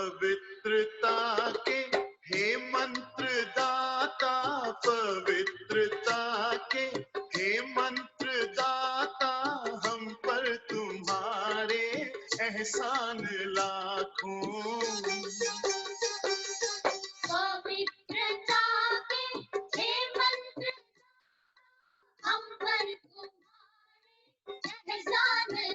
पवित्रता के, हे मंत्र दाता पवित्रता के, हे मंत्र दाता हम पर तुम्हारे एहसान लाखों। पवित्रता के, हे मंत्र हम पर तुम्हारे एहसान।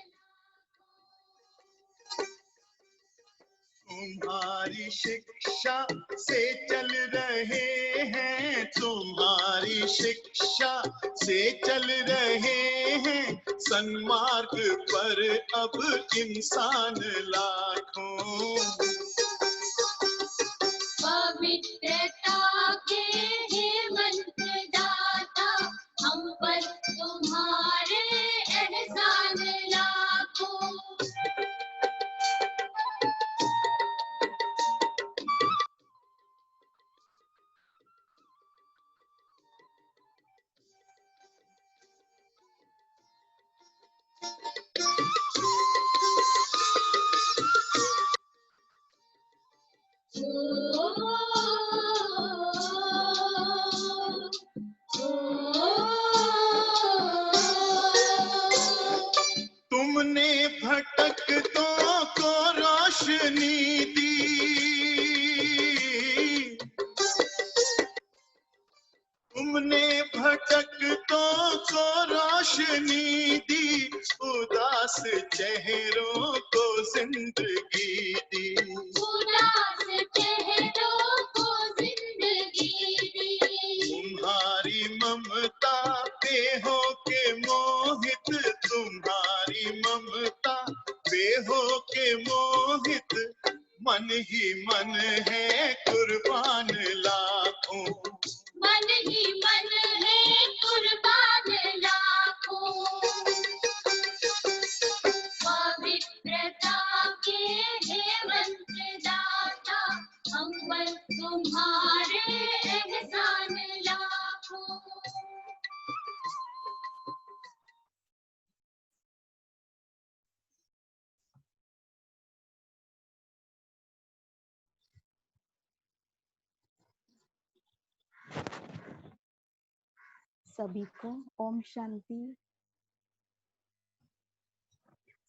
तुम्हारी शिक्षा से चल रहे हैं, तुम्हारी शिक्षा से चल रहे हैं, सन्मार्ग पर अब इंसान लाखों। पवित्रता के, हे मंत्र दाता हम पर तुम्हारे एहसान लाखों। तुमने भटकतों को रोशनी दी, तुमने भटकतों को रोशनी दी, उदास चेहरों को जिंदगी दी। उदास चेहरों को जिंदगी दी। तुम्हारी ममता पे हो के मोहित, तुम्हारी ममता पे हो के मोहित, मन ही मन है कुर्बान लाखों। मन ही मन है कुर्बान लाखों। पवित्रता के, हे मंत्र दाता हम पर तुम्हारे एहसान लाखों। सभी को ओम शांति।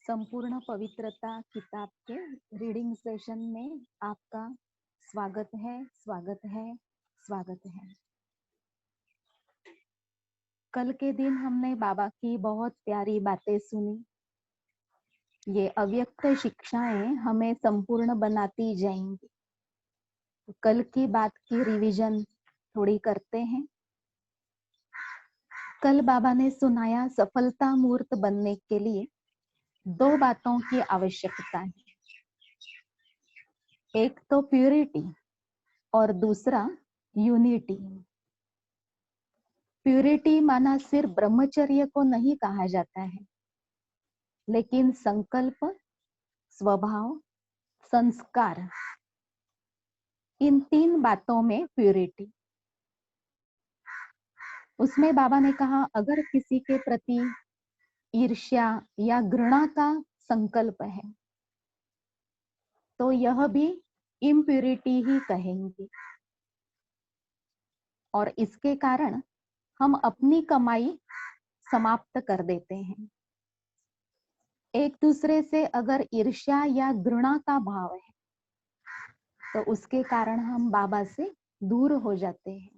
संपूर्ण पवित्रता किताब के रीडिंग सेशन में आपका स्वागत है, स्वागत है, स्वागत है। कल के दिन हमने बाबा की बहुत प्यारी बातें सुनी। ये अव्यक्त शिक्षाएं हमें संपूर्ण बनाती जाएंगी। तो कल की बात की रिवीजन थोड़ी करते हैं। कल बाबा ने सुनाया सफलता मूर्त बनने के लिए 2 बातों की आवश्यकता है, एक तो प्यूरिटी और दूसरा यूनिटी। प्यूरिटी माना सिर्फ ब्रह्मचर्य को नहीं कहा जाता है, लेकिन संकल्प, स्वभाव, संस्कार, इन 3 बातों में प्यूरिटी। उसमें बाबा ने कहा अगर किसी के प्रति ईर्ष्या या घृणा का संकल्प है तो यह भी इम्प्यूरिटी ही कहेंगे, और इसके कारण हम अपनी कमाई समाप्त कर देते हैं। एक दूसरे से अगर ईर्ष्या या घृणा का भाव है तो उसके कारण हम बाबा से दूर हो जाते हैं।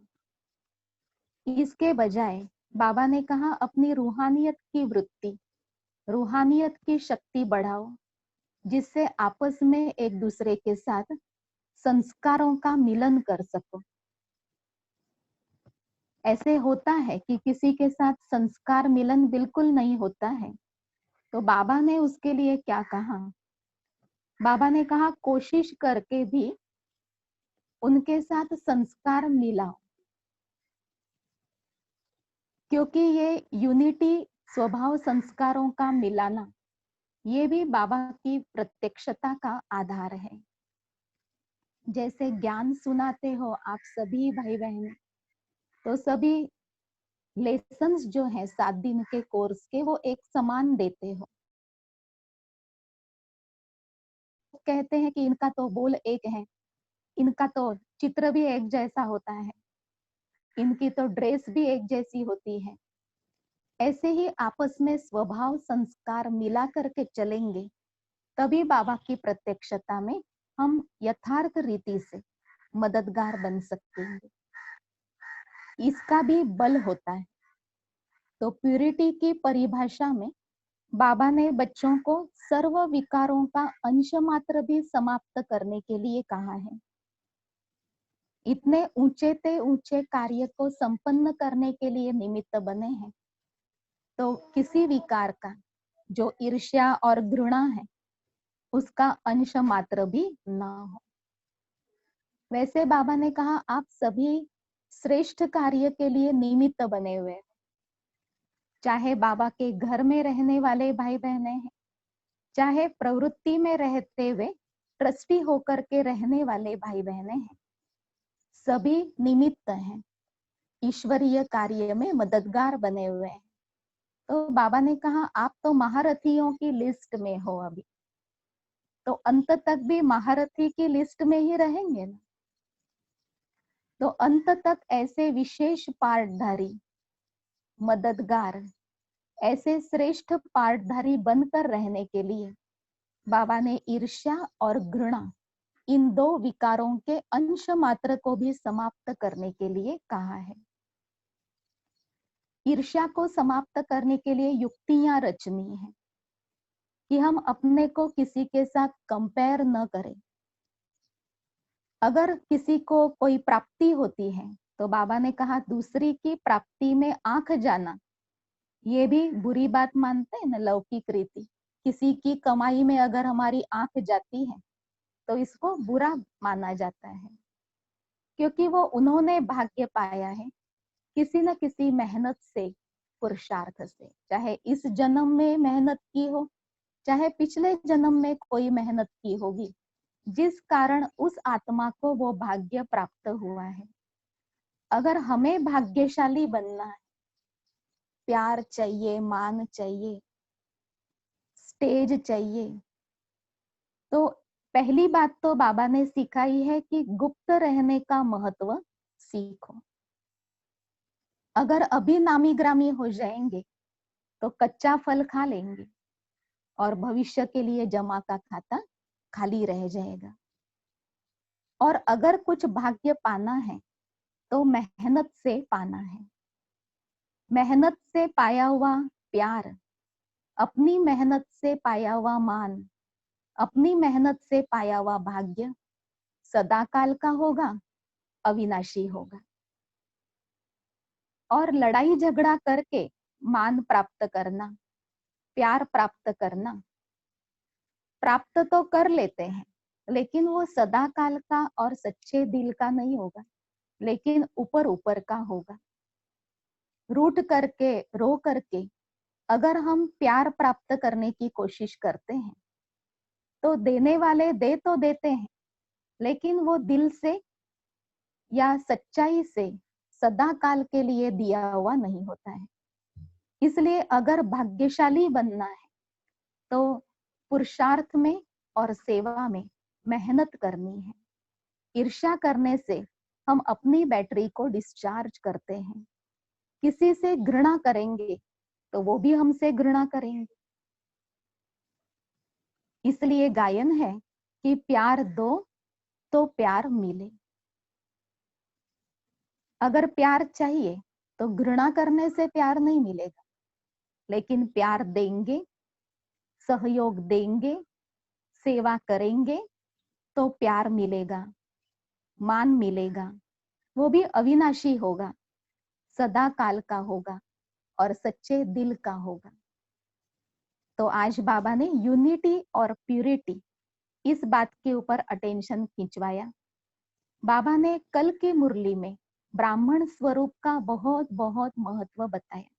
इसके बजाय बाबा ने कहा अपनी रूहानियत की वृत्ति, रूहानियत की शक्ति बढ़ाओ, जिससे आपस में एक दूसरे के साथ संस्कारों का मिलन कर सको। ऐसे होता है कि किसी के साथ संस्कार मिलन बिल्कुल नहीं होता है, तो बाबा ने उसके लिए क्या कहा? बाबा ने कहा कोशिश करके भी उनके साथ संस्कार मिलाओ, क्योंकि ये यूनिटी, स्वभाव संस्कारों का मिलाना, ये भी बाबा की प्रत्यक्षता का आधार है। जैसे ज्ञान सुनाते हो आप सभी भाई बहन, तो सभी लेसन्स जो है 7 दिन के कोर्स के, वो एक समान देते हो। कहते हैं कि इनका तो बोल एक है, इनका तो चित्र भी एक जैसा होता है, इनकी तो ड्रेस भी एक जैसी होती है। ऐसे ही आपस में स्वभाव संस्कार मिला करके चलेंगे, तभी बाबा की प्रत्यक्षता में हम यथार्थ रीति से मददगार बन सकते हैं। इसका भी बल होता है। तो प्यूरिटी की परिभाषा में बाबा ने बच्चों को सर्व विकारों का अंश मात्र भी समाप्त करने के लिए कहा है। इतने ऊंचे ते ऊंचे कार्य को संपन्न करने के लिए निमित्त बने हैं, तो किसी विकार का जो ईर्ष्या और घृणा है उसका अंश मात्र भी ना हो। वैसे बाबा ने कहा आप सभी श्रेष्ठ कार्य के लिए निमित्त बने हुए हैं। चाहे बाबा के घर में रहने वाले भाई बहने हैं, चाहे प्रवृत्ति में रहते हुए ट्रस्टी होकर के रहने वाले भाई बहने हैं, सभी निमित्त हैं, ईश्वरीय कार्य में मददगार बने हुए हैं। तो बाबा ने कहा आप तो महारथियों की लिस्ट में हो अभी, तो अंत तक भी महारथी की लिस्ट में ही रहेंगे ना। तो अंत तक ऐसे विशेष पार्टधारी, मददगार, ऐसे श्रेष्ठ पार्टधारी बनकर रहने के लिए बाबा ने ईर्ष्या और घृणा इन दो विकारों के अंश मात्र को भी समाप्त करने के लिए कहा है। ईर्ष्या को समाप्त करने के लिए युक्तियां रचनी है कि हम अपने को किसी के साथ कंपेयर न करें। अगर किसी को कोई प्राप्ति होती है तो बाबा ने कहा दूसरी की प्राप्ति में आंख जाना, ये भी बुरी बात मानते हैं ना लौकिक रीति। किसी की कमाई में अगर हमारी आंख जाती है तो इसको बुरा माना जाता है, क्योंकि वो उन्होंने भाग्य पाया है किसी न किसी मेहनत से, पुरुषार्थ से, चाहे इस जन्म में मेहनत की हो, चाहे पिछले जन्म में कोई मेहनत की होगी, जिस कारण उस आत्मा को वो भाग्य प्राप्त हुआ है। अगर हमें भाग्यशाली बनना है, प्यार चाहिए, मान चाहिए, स्टेज चाहिए, तो पहली बात तो बाबा ने सिखाई है कि गुप्त रहने का महत्व सीखो। अगर अभी नामी ग्रामी हो जाएंगे तो कच्चा फल खा लेंगे और भविष्य के लिए जमा का खाता खाली रह जाएगा। और अगर कुछ भाग्य पाना है तो मेहनत से पाना है। मेहनत से पाया हुआ प्यार, अपनी मेहनत से पाया हुआ मान, अपनी मेहनत से पाया हुआ भाग्य सदाकाल का होगा, अविनाशी होगा। और लड़ाई झगड़ा करके मान प्राप्त करना, प्यार प्राप्त करना, प्राप्त तो कर लेते हैं, लेकिन वो सदा काल का और सच्चे दिल का नहीं होगा, लेकिन ऊपर ऊपर का होगा। रूठ करके, रो करके अगर हम प्यार प्राप्त करने की कोशिश करते हैं तो देने वाले दे तो देते हैं, लेकिन वो दिल से या सच्चाई से सदा काल के लिए दिया हुआ नहीं होता है। इसलिए अगर भाग्यशाली बनना है तो पुरुषार्थ में और सेवा में मेहनत करनी है। ईर्ष्या करने से हम अपनी बैटरी को डिस्चार्ज करते हैं। किसी से घृणा करेंगे तो वो भी हमसे घृणा करेंगे। इसलिए गायन है कि प्यार दो तो प्यार मिले। अगर प्यार चाहिए तो घृणा करने से प्यार नहीं मिलेगा, लेकिन प्यार देंगे, सहयोग देंगे, सेवा करेंगे तो प्यार मिलेगा, मान मिलेगा, वो भी अविनाशी होगा, सदा काल का होगा और सच्चे दिल का होगा। तो आज बाबा ने यूनिटी और प्यूरिटी इस बात के ऊपर अटेंशन खिंचवाया। बाबा ने कल की मुरली में ब्राह्मण स्वरूप का बहुत बहुत महत्व बताया।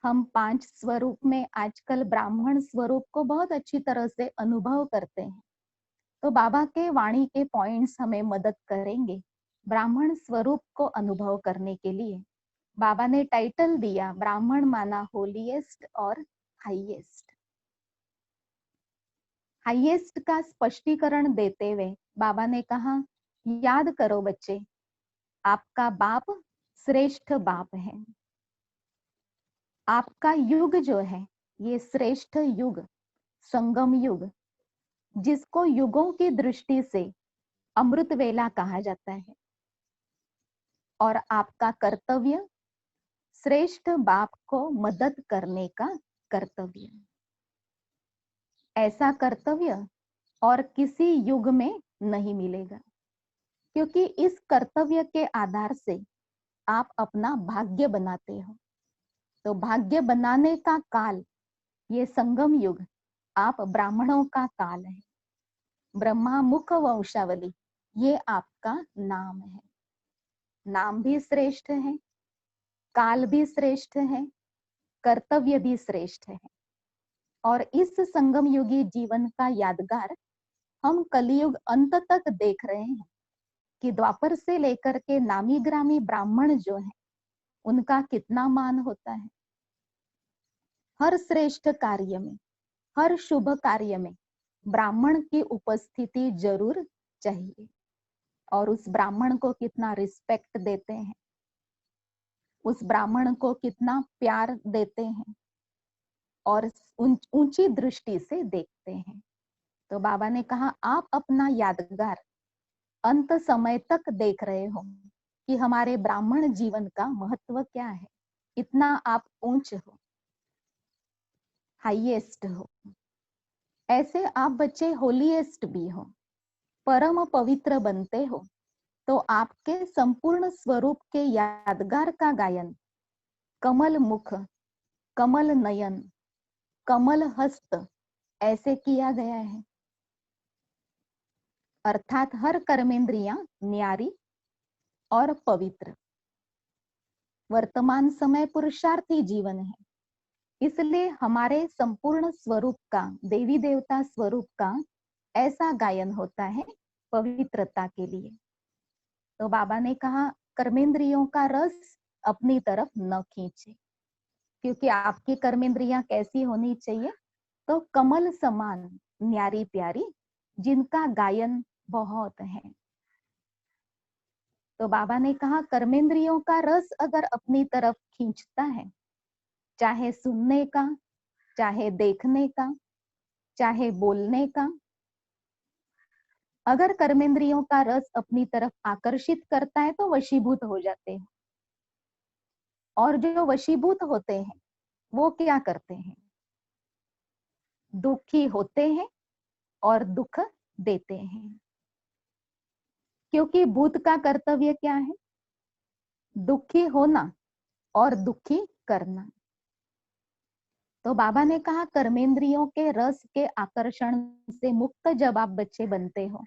हम 5 स्वरूप में आजकल ब्राह्मण स्वरूप को बहुत अच्छी तरह से अनुभव करते हैं, तो बाबा के वाणी के पॉइंट्स हमें मदद करेंगे ब्राह्मण स्वरूप को अनुभव करने के लिए। बाबा ने टाइटल दिया ब्राह्मण माना होलीएस्ट और हाईएस्ट। हाईएस्ट का स्पष्टीकरण देते हुए बाबा ने कहा, याद करो बच्चे, आपका बाप श्रेष्ठ बाप है। आपका युग जो है ये श्रेष्ठ युग, संगम युग, जिसको युगों की दृष्टि से अमृत वेला कहा जाता है। और आपका कर्तव्य श्रेष्ठ बाप को मदद करने का कर्तव्य। ऐसा कर्तव्य और किसी युग में नहीं मिलेगा, क्योंकि इस कर्तव्य के आधार से आप अपना भाग्य बनाते हो। तो भाग्य बनाने का काल ये संगम युग, आप ब्राह्मणों का काल है। ब्रह्मा मुख वंशावली ये आपका नाम है। नाम भी श्रेष्ठ है, काल भी श्रेष्ठ है, कर्तव्य भी श्रेष्ठ है। और इस संगम युगी जीवन का यादगार हम कलयुग अंत तक देख रहे हैं कि द्वापर से लेकर के नामी ग्रामी ब्राह्मण जो है उनका कितना मान होता है। हर श्रेष्ठ कार्य में, हर शुभ कार्य में ब्राह्मण की उपस्थिति जरूर चाहिए। और उस ब्राह्मण को कितना रिस्पेक्ट देते हैं, उस ब्राह्मण को कितना प्यार देते हैं और ऊंची दृष्टि से देखते हैं। तो बाबा ने कहा, आप अपना यादगार अंत समय तक देख रहे हो कि हमारे ब्राह्मण जीवन का महत्व क्या है। इतना आप ऊंच हो, हाईएस्ट हो। ऐसे आप बच्चे होलीएस्ट भी हो, परम पवित्र बनते हो। तो आपके संपूर्ण स्वरूप के यादगार का गायन कमल मुख, कमल नयन, कमल हस्त ऐसे किया गया है। अर्थात हर कर्मेंद्रियां न्यारी और पवित्र। वर्तमान समय पुरुषार्थी जीवन है, इसलिए हमारे संपूर्ण स्वरूप का, देवी देवता स्वरूप का ऐसा गायन होता है पवित्रता के लिए। तो बाबा ने कहा, कर्मेंद्रियों का रस अपनी तरफ न खींचे, क्योंकि आपकी कर्मेंद्रियां कैसी होनी चाहिए, तो कमल समान न्यारी प्यारी, जिनका गायन बहुत है। तो बाबा ने कहा, कर्मेंद्रियों का रस अगर अपनी तरफ खींचता है, चाहे सुनने का, चाहे देखने का, चाहे बोलने का, अगर कर्मेंद्रियों का रस अपनी तरफ आकर्षित करता है तो वशीभूत हो जाते हैं। और जो वशीभूत होते हैं वो क्या करते हैं? दुखी होते हैं और दुख देते हैं। क्योंकि भूत का कर्तव्य क्या है? दुखी होना और दुखी करना। तो बाबा ने कहा, कर्मेंद्रियों के रस के आकर्षण से मुक्त जब आप बच्चे बनते हो,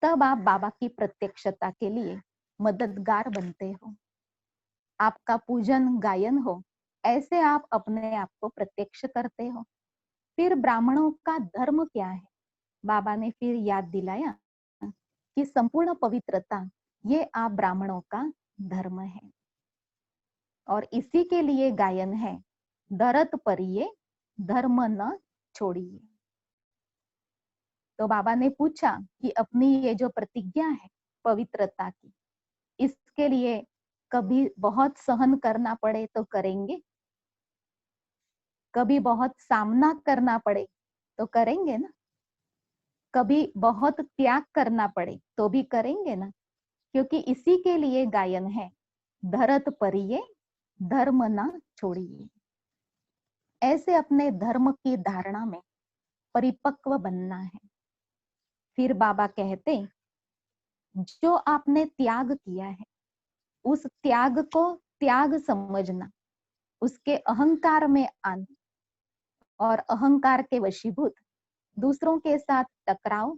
तब आप बाबा की प्रत्यक्षता के लिए मददगार बनते हो। आपका पूजन गायन हो, ऐसे आप अपने आप को प्रत्यक्ष करते हो। फिर ब्राह्मणों का धर्म क्या है? बाबा ने फिर याद दिलाया कि संपूर्ण पवित्रता ये आप ब्राह्मणों का धर्म है। और इसी के लिए गायन है, दरत परिये धर्म न छोड़िए। तो बाबा ने पूछा कि अपनी ये जो प्रतिज्ञा है पवित्रता की, इसके लिए कभी बहुत सहन करना पड़े तो करेंगे, कभी बहुत सामना करना पड़े तो करेंगे ना, कभी बहुत त्याग करना पड़े तो भी करेंगे ना, क्योंकि इसी के लिए गायन है, धरत परिये धर्म ना छोड़िए। ऐसे अपने धर्म की धारणा में परिपक्व बनना है। फिर बाबा कहते, जो आपने त्याग किया है उस त्याग को त्याग समझना, उसके अहंकार में आना और अहंकार के वशीभूत दूसरों के साथ टकराव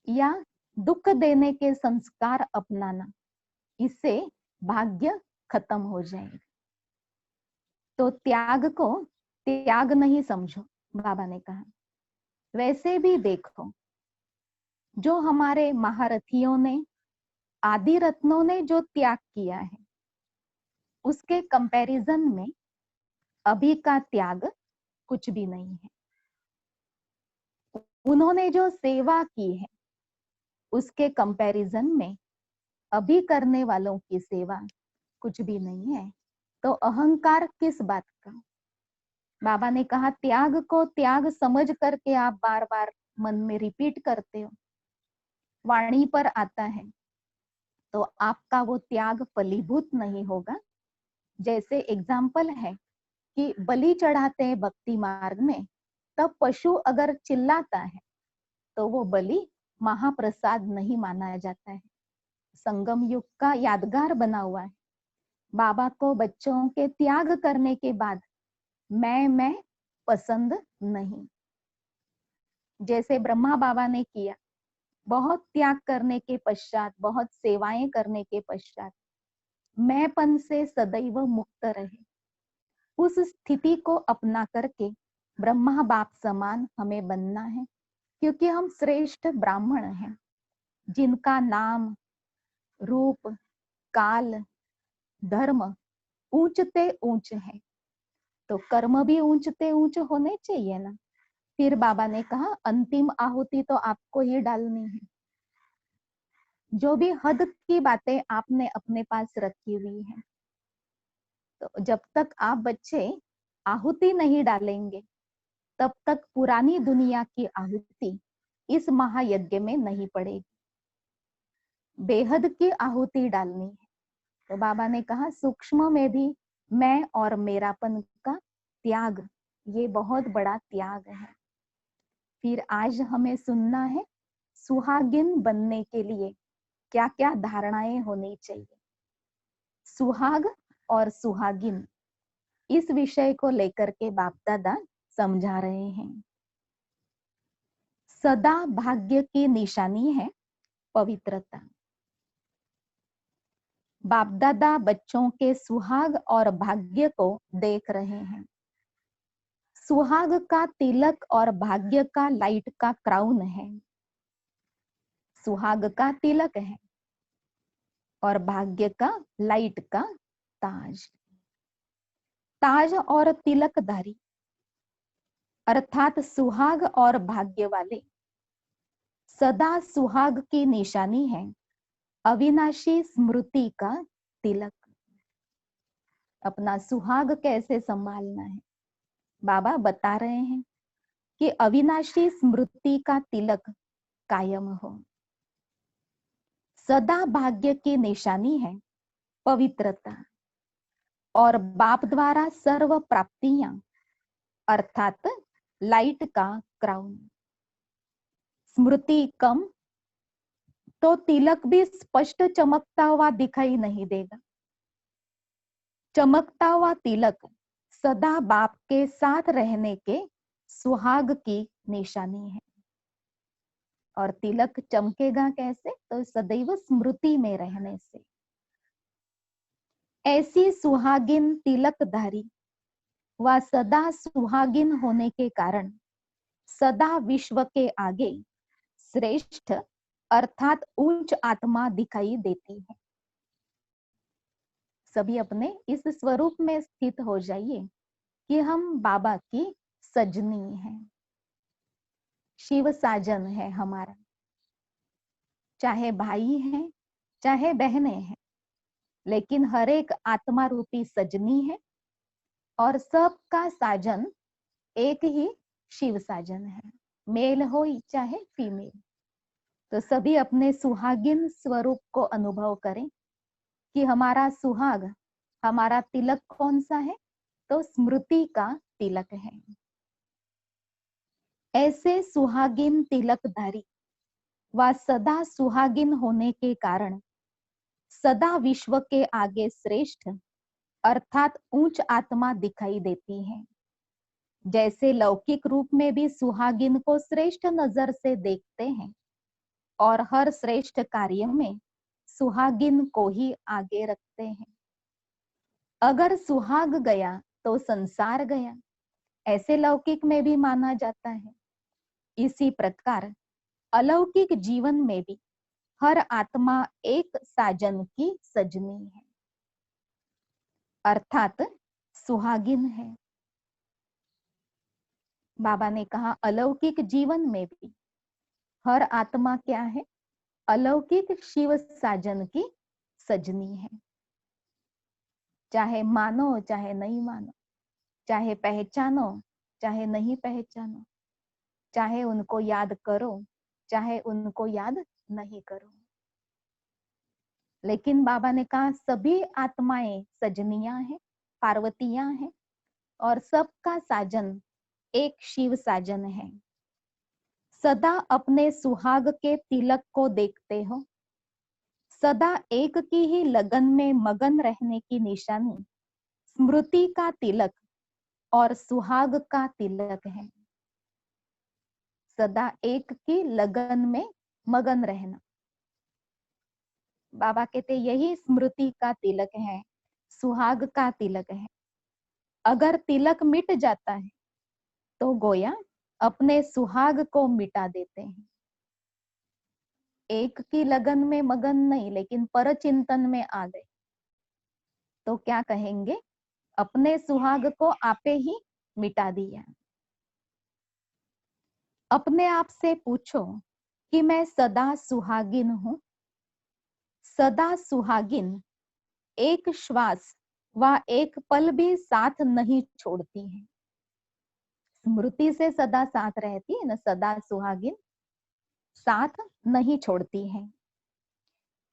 या दुख देने के संस्कार अपनाना, इससे भाग्य खत्म हो जाएगा। तो त्याग को त्याग नहीं समझो, बाबा ने कहा। वैसे भी देखो, जो हमारे महारथियों ने, आदि रत्नों ने जो त्याग किया है, उसके कंपैरिजन में अभी का त्याग कुछ भी नहीं है। उन्होंने जो सेवा की है उसके कंपैरिजन में अभी करने वालों की सेवा कुछ भी नहीं है। तो अहंकार किस बात का? बाबा ने कहा त्याग को त्याग समझ करके आप बार बार मन में रिपीट करते हो, वाणी पर आता है, तो आपका वो त्याग फलीभूत नहीं होगा। जैसे एग्जाम्पल है कि बलि चढ़ाते हैं भक्ति मार्ग में, तब पशु अगर चिल्लाता है तो वो बलि महाप्रसाद नहीं माना जाता है। संगम युग का यादगार बना हुआ है। बाबा को बच्चों के त्याग करने के बाद मैं पसंद नहीं। जैसे ब्रह्मा बाबा ने किया, बहुत त्याग करने के पश्चात, बहुत सेवाएं करने के पश्चात मैंपन से सदैव मुक्त रहे। उस स्थिति को अपना करके ब्रह्मा बाप समान हमें बनना है, क्योंकि हम श्रेष्ठ ब्राह्मण हैं जिनका नाम, रूप, काल, धर्म ऊंचते ऊंच है। तो कर्म भी ऊंचते ऊंच होने चाहिए ना। फिर बाबा ने कहा अंतिम आहुति तो आपको ही डालनी है। जो भी हद की बातें आपने अपने पास रखी हुई है, तो जब तक आप बच्चे आहुति नहीं डालेंगे तब तक पुरानी दुनिया की आहुति इस महायज्ञ में नहीं पड़ेगी। बेहद की आहुति डालनी है। तो बाबा ने कहा सूक्ष्म में भी मैं और मेरापन का त्याग, ये बहुत बड़ा त्याग है। फिर आज हमें सुनना है सुहागिन बनने के लिए क्या क्या धारणाएं होनी चाहिए। सुहाग और सुहागिन, इस विषय को लेकर के बाप दादा समझा रहे हैं। सदा भाग्य की निशानी है पवित्रता। बाप दादा बच्चों के सुहाग और भाग्य को देख रहे हैं। सुहाग का तिलक और भाग्य का लाइट का क्राउन है। सुहाग का तिलक है और भाग्य का लाइट का ताज। ताज और तिलकधारी अर्थात सुहाग और भाग्य वाले सदा सुहाग की निशानी है अविनाशी स्मृति का तिलक। अपना सुहाग कैसे संभालना है, बाबा बता रहे हैं कि अविनाशी स्मृति का तिलक कायम हो। सदा भाग्य की निशानी है पवित्रता और बाप द्वारा सर्व प्राप्तियां अर्थात लाइट का क्राउन। स्मृति कम तो तिलक भी स्पष्ट चमकता हुआ दिखाई नहीं देगा। चमकता हुआ तिलक सदा बाप के साथ रहने के सुहाग की निशानी है। और तिलक चमकेगा कैसे? तो सदैव स्मृति में रहने से। ऐसी सुहागिन तिलकधारी व सदा सुहागिन होने के कारण सदा विश्व के आगे श्रेष्ठ अर्थात उच्च आत्मा दिखाई देती है। सभी अपने इस स्वरूप में स्थित हो जाइए कि हम बाबा की सजनी हैं, शिव साजन है हमारा। चाहे भाई हैं चाहे बहनें हैं, लेकिन हर एक आत्मा रूपी सजनी है और सबका साजन एक ही शिव साजन है, मेल हो चाहे फीमेल। तो सभी अपने सुहागिन स्वरूप को अनुभव करें कि हमारा सुहाग, हमारा तिलक कौन सा है? तो स्मृति का तिलक है। ऐसे सुहागिन तिलकधारी व सदा सुहागिन होने के कारण सदा विश्व के आगे श्रेष्ठ अर्थात उच्च आत्मा दिखाई देती है। जैसे लौकिक रूप में भी सुहागिन को श्रेष्ठ नजर से देखते हैं और हर श्रेष्ठ कार्य में सुहागिन को ही आगे रखते हैं। अगर सुहाग गया तो संसार गया, ऐसे लौकिक में भी माना जाता है। इसी प्रकार अलौकिक जीवन में भी हर आत्मा एक साजन की सजनी है अर्थात सुहागिन है। बाबा ने कहा अलौकिक जीवन में भी हर आत्मा क्या है? अलौकिक शिव साजन की सजनी है। चाहे मानो चाहे नहीं मानो, चाहे पहचानो चाहे नहीं पहचानो, चाहे उनको याद करो चाहे उनको याद नहीं करो, लेकिन बाबा ने कहा सभी आत्माएं सजनियां हैं, पार्वतियां हैं, और सबका साजन एक शिव साजन है। सदा अपने सुहाग के तिलक को देखते हो। सदा एक की ही लगन में मगन रहने की निशानी स्मृति का तिलक और सुहाग का तिलक है। सदा एक की लगन में मगन रहना, बाबा कहते यही स्मृति का तिलक है, सुहाग का तिलक है। अगर तिलक मिट जाता है तो गोया अपने सुहाग को मिटा देते हैं। एक की लगन में मगन नहीं, लेकिन पर चिंतन में आ गए तो क्या कहेंगे? अपने सुहाग को आपे ही मिटा दिया। अपने आप से पूछो कि मैं सदा सुहागिन हूं। सदा सुहागिन एक श्वास व एक पल भी साथ नहीं छोड़ती है। स्मृति से सदा साथ रहती है ना, सदा सुहागिन साथ नहीं छोड़ती है।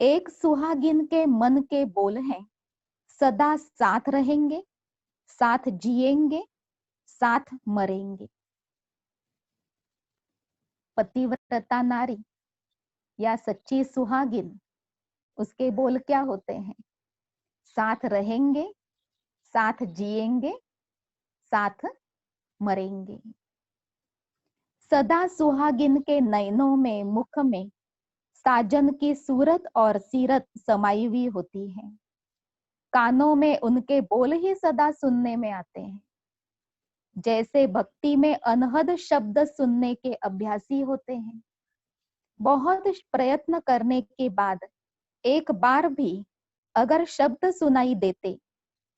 एक सुहागिन के मन के बोल हैं, सदा साथ रहेंगे, साथ जिएंगे, साथ मरेंगे। पतिव्रता नारी या सच्ची सुहागिन, उसके बोल क्या होते हैं? साथ रहेंगे, साथ जिएंगे, साथ मरेंगे। सदा सुहागिन के नयनों में, मुख में साजन की सूरत और सीरत समाई हुई होती है। कानों में उनके बोल ही सदा सुनने में आते हैं। जैसे भक्ति में अनहद शब्द सुनने के अभ्यासी होते हैं, बहुत प्रयत्न करने के बाद एक बार भी अगर शब्द सुनाई देते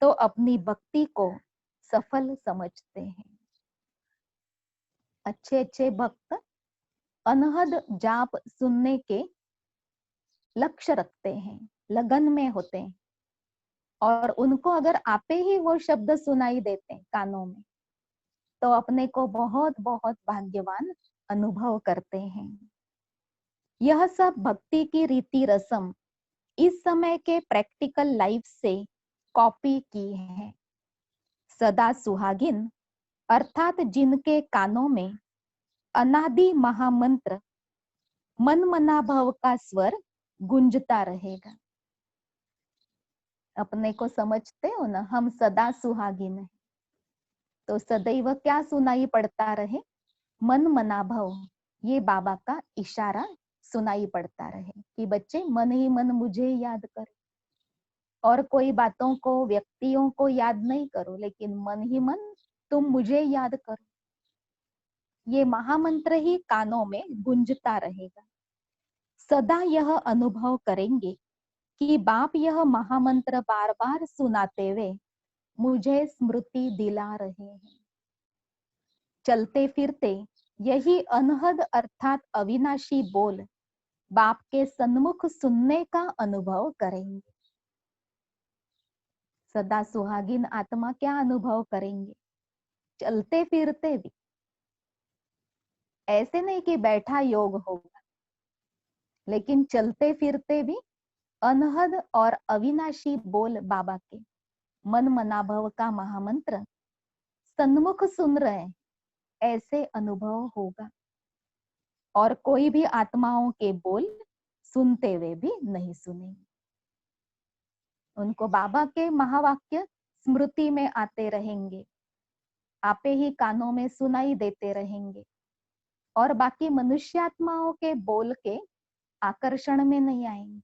तो अपनी भक्ति को सफल समझते हैं। अच्छे अच्छे भक्त अनहद जाप सुनने के लक्ष्य रखते हैं, लगन में होते हैं, और उनको अगर आपे ही वो शब्द सुनाई देते हैं कानों में तो अपने को बहुत बहुत भाग्यवान अनुभव करते हैं। यह सब भक्ति की रीति रस्म इस समय के प्रैक्टिकल लाइफ से कॉपी की है। सदा सुहागिन अर्थात जिनके कानों में अनादि महामंत्र मन मना भव का स्वर गूंजता रहेगा। अपने को समझते हो ना, हम सदा सुहागिन है, तो सदैव क्या सुनाई पड़ता रहे? मन मना भव। ये बाबा का इशारा सुनाई पड़ता रहे कि बच्चे मन ही मन मुझे याद करो, और कोई बातों को व्यक्तियों को याद नहीं करो, लेकिन मन ही मन तुम मुझे याद करो। ये महामंत्र ही कानों में गूंजता रहेगा। सदा यह अनुभव करेंगे कि बाप यह महामंत्र बार बार सुनाते हुए मुझे स्मृति दिला रहे हैं। चलते फिरते यही अनहद अर्थात अविनाशी बोल बाप के सन्मुख सुनने का अनुभव करेंगे। सदा सुहागिन आत्मा क्या अनुभव करेंगे? चलते फिरते भी, ऐसे नहीं कि बैठा योग होगा, लेकिन चलते फिरते भी अनहद और अविनाशी बोल बाबा के मन मनाभव का महामंत्र सन्मुख सुन रहे हैं, ऐसे अनुभव होगा। और कोई भी आत्माओं के बोल सुनते हुए भी नहीं सुनेंगे। उनको बाबा के महावाक्य स्मृति में आते रहेंगे, आपे ही कानों में सुनाई देते रहेंगे, और बाकी मनुष्यात्माओं के बोल के आकर्षण में नहीं आएंगे,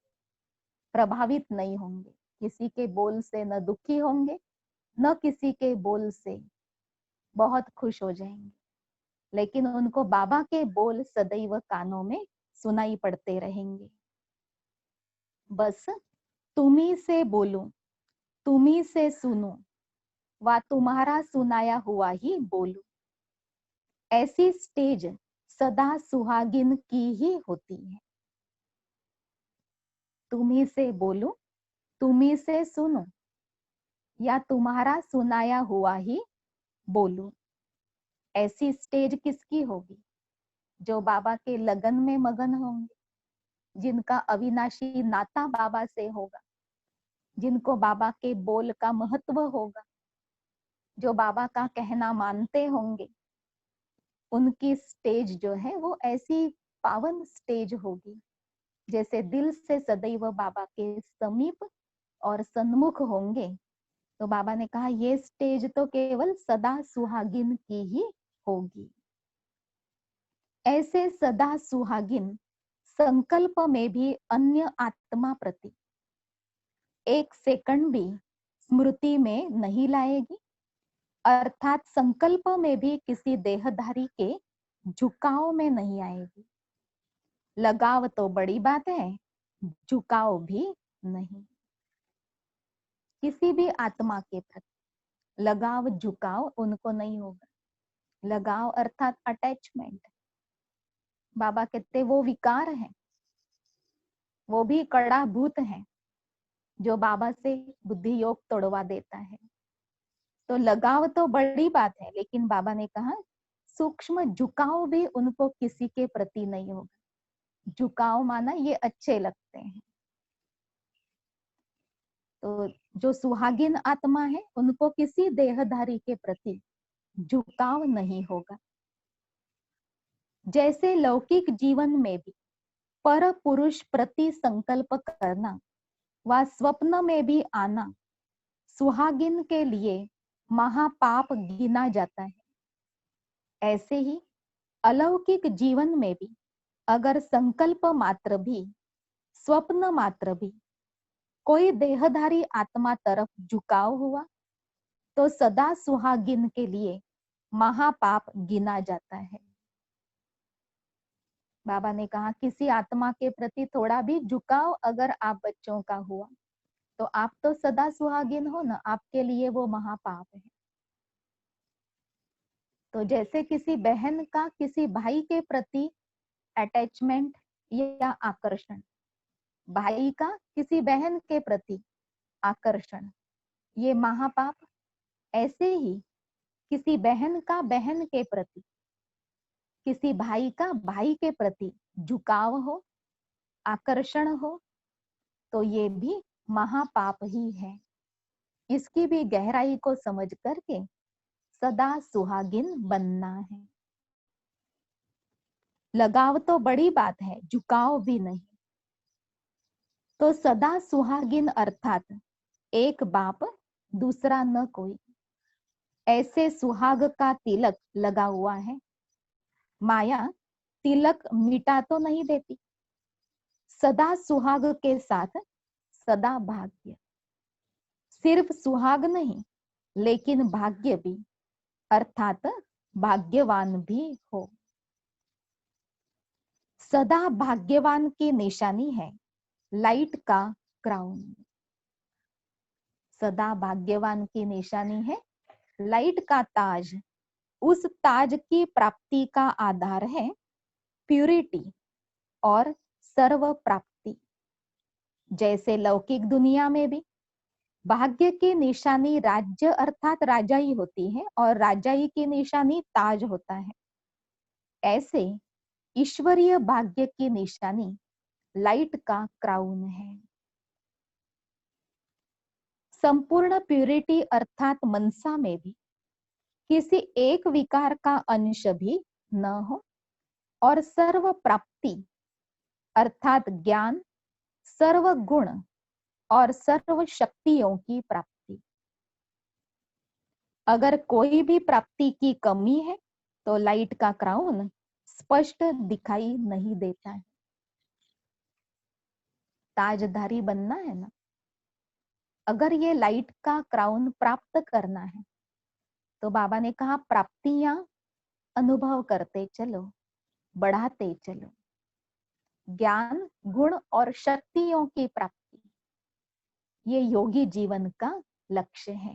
प्रभावित नहीं होंगे। किसी के बोल से न दुखी होंगे, न किसी के बोल से बहुत खुश हो जाएंगे, लेकिन उनको बाबा के बोल सदैव कानों में सुनाई पड़ते रहेंगे। बस तुम्ही से बोलूं, तुम्ही से सुनूं, व तुम्हारा सुनाया हुआ ही बोलूं। ऐसी स्टेज सदा सुहागिन की ही होती है। तुम्ही से बोलूं, तुम्ही से सुनो, या तुम्हारा सुनाया हुआ ही बोलूं। ऐसी स्टेज किसकी होगी? जो बाबा के लगन में मगन होंगे, जिनका अविनाशी नाता बाबा से होगा, जिनको बाबा के बोल का महत्व होगा, जो बाबा का कहना मानते होंगे, उनकी स्टेज जो है वो ऐसी पावन स्टेज होगी जैसे दिल से सदैव बाबा के समीप और सन्मुख होंगे। तो बाबा ने कहा ये स्टेज तो केवल सदा सुहागिन की ही होगी। ऐसे सदा सुहागिन संकल्प में भी अन्य आत्मा प्रति एक सेकंड भी स्मृति में नहीं लाएगी, अर्थात संकल्प में भी किसी देहधारी के झुकाव में नहीं आएगी। लगाव तो बड़ी बात है, झुकाव भी नहीं। किसी भी आत्मा के प्रति लगाव झुकाव उनको नहीं होगा। लगाव अर्थात अटैचमेंट, बाबा कहते वो विकार है, वो भी कड़ा भूत है जो बाबा से बुद्धि योग तोड़वा देता है। तो लगाव तो बड़ी बात है, लेकिन बाबा ने कहा सूक्ष्म झुकाव भी उनको किसी के प्रति नहीं होगा। झुकाव माना ये अच्छे लगते हैं। तो जो सुहागिन आत्मा है उनको किसी देहधारी के प्रति झुकाव नहीं होगा। जैसे लौकिक जीवन में भी पर पुरुष प्रति संकल्प करना व स्वप्न में भी आना सुहागिन के लिए महापाप गिना जाता है, ऐसे ही अलौकिक जीवन में भी अगर संकल्प मात्र भी, स्वप्न मात्र भी कोई देहधारी आत्मा तरफ झुकाव हुआ तो सदा सुहागिन के लिए महापाप गिना जाता है। बाबा ने कहा किसी आत्मा के प्रति थोड़ा भी झुकाव अगर आप बच्चों का हुआ तो आप तो सदा सुहागिन हो ना, आपके लिए वो महापाप है। तो जैसे किसी बहन का किसी भाई के प्रति अटैचमेंट या आकर्षण, भाई का किसी बहन के प्रति आकर्षण ये महापाप, ऐसे ही किसी बहन का बहन के प्रति, किसी भाई का भाई के प्रति झुकाव हो, आकर्षण हो तो ये भी महापाप ही है। इसकी भी गहराई को समझ करके सदा सुहागिन बनना है। लगाव तो बड़ी बात है, झुकाव भी नहीं। तो सदा सुहागिन अर्थात एक बाप दूसरा न कोई, ऐसे सुहाग का तिलक लगा हुआ है। माया तिलक मिटा तो नहीं देती, सदा सुहाग के साथ सदा भाग्य। सिर्फ सुहाग नहीं लेकिन भाग्य भी, अर्थात भाग्यवान भी हो। सदा भाग्यवान की निशानी है लाइट का क्राउन। सदा भाग्यवान की निशानी है लाइट का ताज। उस ताज की प्राप्ति का आधार है प्यूरिटी और सर्व प्राप्ति। जैसे लौकिक दुनिया में भी भाग्य की निशानी राज्य अर्थात राजाई होती है और राजाई की निशानी ताज होता है, ऐसे ईश्वरीय भाग्य की निशानी लाइट का क्राउन है। संपूर्ण प्यूरिटी अर्थात मनसा में भी किसी एक विकार का अंश भी न हो और सर्व प्राप्ति अर्थात ज्ञान, सर्व गुण और सर्व शक्तियों की प्राप्ति। अगर कोई भी प्राप्ति की कमी है तो लाइट का क्राउन स्पष्ट दिखाई नहीं देता है। ताजधारी बनना है ना, अगर ये लाइट का क्राउन प्राप्त करना है तो बाबा ने कहा प्राप्तियां अनुभव करते चलो, बढ़ाते चलो। ज्ञान, गुण और शक्तियों की प्राप्ति ये योगी जीवन का लक्ष्य है।